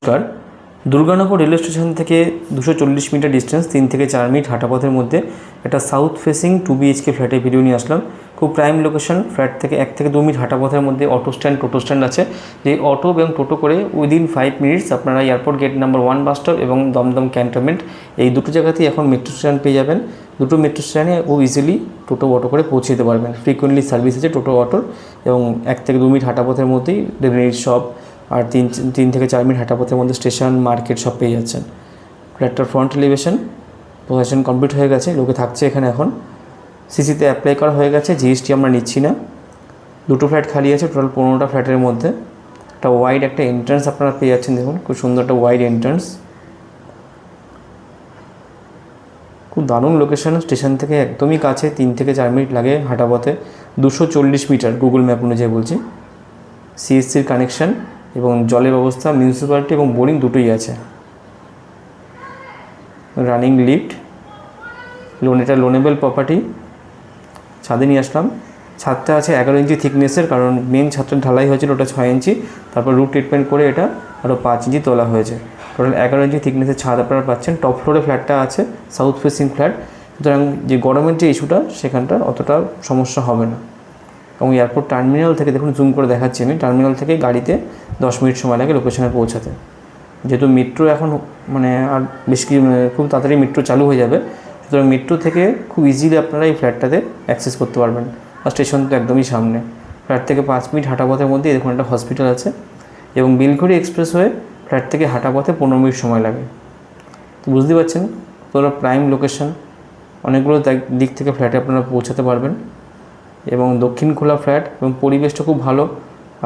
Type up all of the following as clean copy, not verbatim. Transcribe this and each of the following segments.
নমস্কার। Durganagar railway station থেকে 240 metre distance, 3 থেকে 4 মিনিট হাঁটা পথের মধ্যে একটা সাউথ ফেসিং 2 BHK ফ্ল্যাটের ভিডিও নিয়ে আসলাম। খুব প্রাইম লোকেশন। ফ্ল্যাট থেকে 1 থেকে 2 মিনিট হাঁটা পথের মধ্যে অটো স্ট্যান্ড, টোটো স্ট্যান্ড আছে। যে অটো এবং টোটো করে উইদিন 5 মিনিটস আপনারা airport gate number 1 bus stop এবং দমদম ক্যান্টনমেন্ট, এই দুটো জায়গাতেই এখন মেট্রো স্ট্যান্ড পেয়ে যাবেন। দুটো মেট্রো স্ট্যান্ডে খুব ইজিলি টোটো অটো করে পৌঁছে যেতে পারবেন। ফ্রিকুয়েন্টলি সার্ভিস আছে টোটো অটোর, এবং 1 থেকে 2 মিনিট হাঁটা পথের মধ্যেই রেডিমেড শপ আর 3 থেকে 4 মিনিট হাঁটা পথের মধ্যে স্টেশন, মার্কেট সব পেয়ে যাচ্ছেন। ফ্ল্যাটটার ফ্রন্ট এলিভেশন পোজিশন কমপ্লিট হয়ে গেছে, লোকে থাকছে এখানে এখন। সিসিতে অ্যাপ্লাই করা হয়ে গেছে, জিএসটি আমরা নিচ্ছি না। দুটো ফ্ল্যাট খালি আছে, টোটাল 15টা ফ্ল্যাটের মধ্যে। একটা ওয়াইড একটা এন্ট্রান্স আপনারা পেয়ে যাচ্ছেন, দেখুন খুব সুন্দর একটা ওয়াইড এন্ট্রান্স, খুব দারুণ লোকেশন। স্টেশন থেকে একদমই কাছে, 3 থেকে 4 মিনিট লাগে হাঁটা পথে। 240 মিটার গুগল ম্যাপ অনুযায়ী বলছি। সিএসসির কানেকশান এবং জলের ব্যবস্থা, মিউনিসিপ্যালিটি এবং বোরিং দুটোই আছে। রানিং লিফট, এটা লোনেবল প্রপার্টি। ছাদে নিয়ে আসলাম। ছাদটা আছে 11 ইঞ্চি থিকনেসের, কারণ মেন ছাদটা ঢালাই হয়েছিল ওটা 6 ইঞ্চি, তারপর রুট ট্রিটমেন্ট করে এটা আরও 5 ইঞ্চি তোলা হয়েছে। টোটাল 11 ইঞ্চি থিকনেসের ছাদ আপনারা পাচ্ছেন। টপ ফ্লোরে ফ্ল্যাটটা আছে, সাউথ ফেসিং ফ্ল্যাট, সুতরাং যে গরমের যে ইস্যুটা সেখানটা অতটা সমস্যা হবে না। এবং এয়ারপোর্ট টার্মিনাল থেকে, দেখুন জুম করে দেখাচ্ছি আমি, টার্মিনাল থেকে গাড়িতে 10 মিনিট সময় লাগে লোকেশনে পৌঁছাতে। যেহেতু মেট্রো এখন আর বেশ কি খুব তাড়াতাড়ি মেট্রো চালু হয়ে যাবে, সুতরাং মেট্রো থেকে খুব ইজিলি আপনারা এই ফ্ল্যাটটাতে অ্যাক্সেস করতে পারবেন। আর স্টেশন তো একদমই সামনে। ফ্ল্যাট থেকে 5 মিনিট হাঁটা পথের মধ্যে দেখুন একটা হসপিটাল আছে, এবং বেলঘড়ি এক্সপ্রেস হয়ে ফ্ল্যাট থেকে হাঁটা পথে 15 মিনিট সময় লাগে। তো বুঝতে পারছেন পুরো প্রাইম লোকেশন, অনেকগুলো দিক থেকে ফ্ল্যাটে আপনারা পৌঁছাতে পারবেন। এবং দক্ষিণ খোলা ফ্ল্যাট, এবং পরিবেশটা খুব ভালো।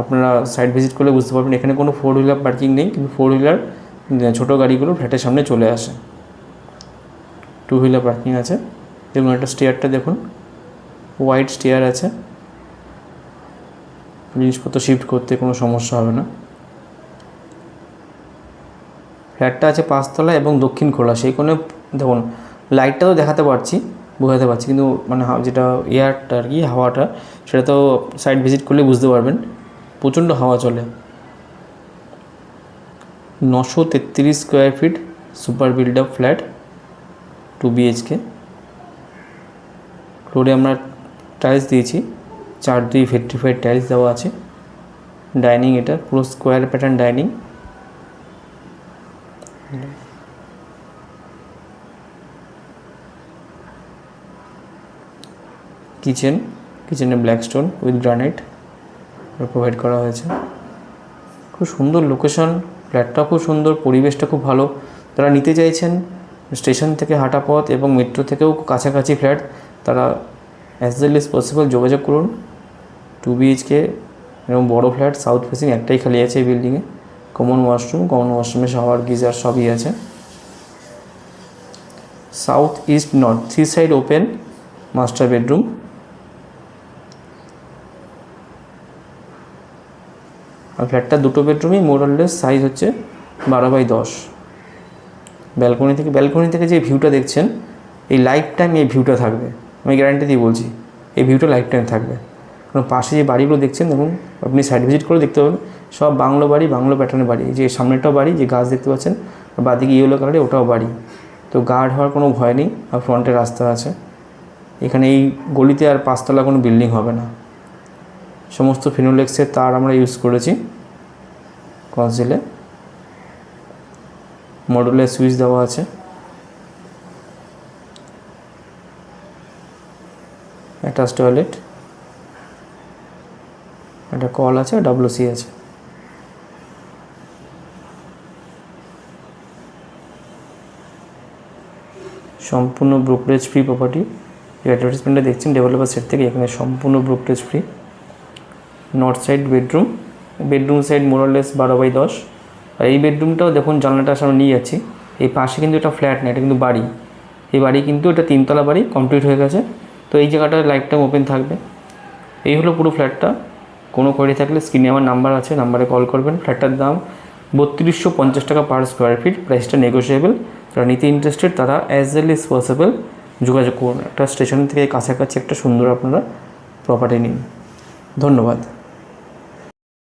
আপনারা সাইট ভিজিট করলে বুঝতে পারবেন এখানে কোনো 4 হুইলার পার্কিং নেই, কিন্তু 4 হুইলার ছোটো গাড়িগুলো ফ্ল্যাটের সামনে চলে আসে। 2 হুইলার পার্কিং আছে। এবং একটা স্টেয়ারটা দেখুন, ওয়াইড স্টেয়ার আছে, জিনিসপত্র শিফট করতে কোনো সমস্যা হবে না। ফ্ল্যাটটা আছে 5 তলা এবং দক্ষিণ খোলা। সেই কোণে দেখুন লাইটটা তো বোঝাতে পারছি, কিন্তু যেটা এয়ারটা আর কি, হাওয়াটা, সেটা তো সাইট ভিজিট করলে বুঝতে পারবেন। প্রচণ্ড হাওয়া চলে। 933 square feet super build up flat, 2 BHK। ফ্লোরে আমরা টাইলস দিয়েছি, 4-2 ভেট্রিফাইড টাইলস দেওয়া আছে। ডাইনিং, এটা পুরো স্কোয়ার প্যাটার্ন ডাইনিং। কিচেনে black stone with granite provide করা হয়েছে। খুব সুন্দর লোকেশন, ফ্ল্যাটটা খুব সুন্দর, পরিবেশটা খুব ভালো। তারা নিতে চাইছেন স্টেশন থেকে হাঁটা পথ এবং মেট্রো থেকেও কাছাকাছি ফ্ল্যাট, তারা অ্যাজ ওয়েল এজ পসিবল যোগাযোগ করুন। 2 BHK এবং বড়ো ফ্ল্যাট, সাউথ ফেসিং, একটাই খালি আছে এই বিল্ডিংয়ে। কমন ওয়াশরুমে শাওয়ার, গিজার সবই আছে। South east north 3 side open master bedroom. আর ফ্ল্যাটটা দুটো বেডরুমই মোরাললেস, সাইজ হচ্ছে 12x10। ব্যালকনি থেকে যে ভিউটা দেখছেন, এই লাইফ টাইম এই ভিউটা থাকবে, আমি গ্যারান্টি দিয়ে বলছি। এই ভিউটা লাইফ টাইম থাকবে। কারণ পাশে যে বাড়িগুলো দেখছেন, দেখুন আপনি সাইড ভিজিট করে দেখতে পাবেন, সব বাংলো বাড়ি, বাংলো প্যাটার্নের বাড়ি। যে সামনেটাও বাড়ি, যে গাছ দেখতে পাচ্ছেন, আর বাদিকে ইয়েলো কালারে ওটাও বাড়ি। তো গার্ড হওয়ার কোনো ভয় নেই, আর ফ্রন্টে রাস্তা আছে। এখানে এই গলিতে আর 5 তলা কোনো বিল্ডিং হবে না। সমস্ত ফিনোলেক্সের তার আমরা ইউজ করেছি। কনসিলে মডুলার সুইচ দেওয়া আছে। অ্যাটাচ টয়লেট, একটা কল আছে, WC আছে। সম্পূর্ণ ব্রোকারেজ ফ্রি প্রপার্টি। যে অ্যাডভার্টাইজমেন্টটা দেখছেন ডেভেলপার সেট থেকে, এখানে সম্পূর্ণ brokerage free. North side bedroom side মোরাললেস 12x10। আর এই বেডরুমটাও দেখুন, জানলাটা সামনে নিয়ে যাচ্ছি। এই পাশে কিন্তু এটা ফ্ল্যাট না, এটা কিন্তু বাড়ি। এই বাড়ি কিন্তু এটা 3 তলা বাড়ি, কমপ্লিট হয়ে গেছে। তো এই জায়গাটা লাইফ টাইম ওপেন থাকবে। এই হলো পুরো ফ্ল্যাটটা। কোনো কোয়ারি থাকলে স্ক্রিনে আমার নাম্বার আছে, নাম্বারে কল করবেন। ফ্ল্যাটটার দাম 3250 টাকা পার স্কোয়ার ফিট। প্রাইসটা নেগোশিয়েবল। যারা নিতে ইন্টারেস্টেড তারা অ্যাজ ওয়েল এজ পসিবল যোগাযোগ করুন। একটা স্টেশন থেকে কাছাকাছি একটা সুন্দর আপনারা প্রপার্টি নিন। ধন্যবাদ।